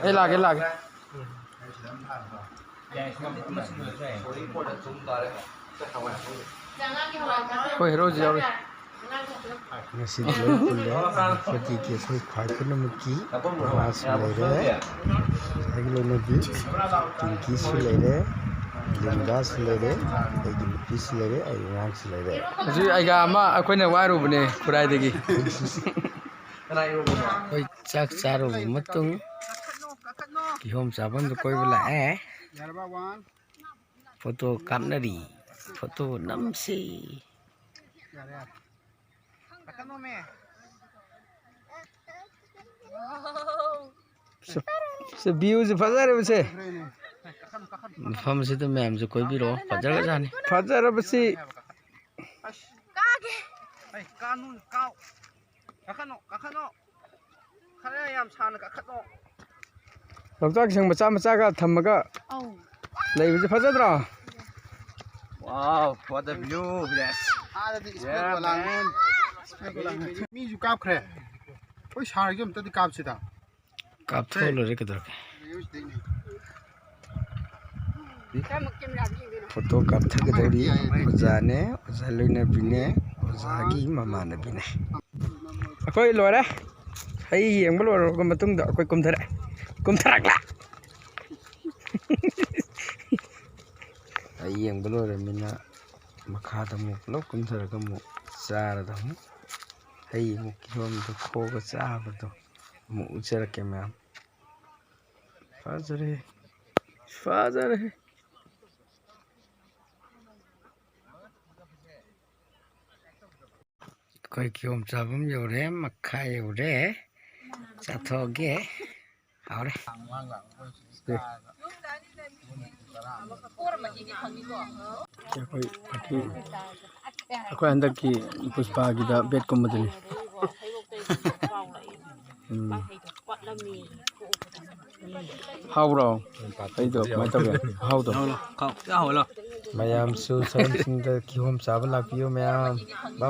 Ấy là cái là cái. Ôi hero gì rồi? Nasi loy pulle fati ke koi khwai pun mukki wa sulere aglo nabi tinki sulere linda sulere agi pi sulere ai wang sulere Ji ai ga ma akwai na waru bane kurai dagi. koi chak charo matung ki hom sabam to koi bala photo kamnari photo namsi Se view se fazar base. mafam se to mem se koi biro fajar ga jani Fazar base. Kage. Hey, kanun kau. Kakano, kakano. Kare yam sana kakano. Loktak sing macha macha ga thamaga lei base fazadra. Wow, what a view, yes. Yeah, man. Mi ju kap khre oi shar gem ta di kap sida kap tholo re kedar photo kap thak dori ojane ojaloi bine ojagi mama na bine Akwai lore. Ai yeng ba lore ga matung da akwai kumtharak la. ai yeng bolo re mina makha da mu lo kum thara ga mu sara da mu ai mu ki hom da kho ga sa ba to mu uchara ke ma Fazar. koi ki hom sabam yo re makha yo re cha thoge aure Akwai अंदर की पुष्पा की दा bed को Madani how रो आई तो मैं तो how तो mayam su saram sing da ki hom sabam la piyo mayam bye bye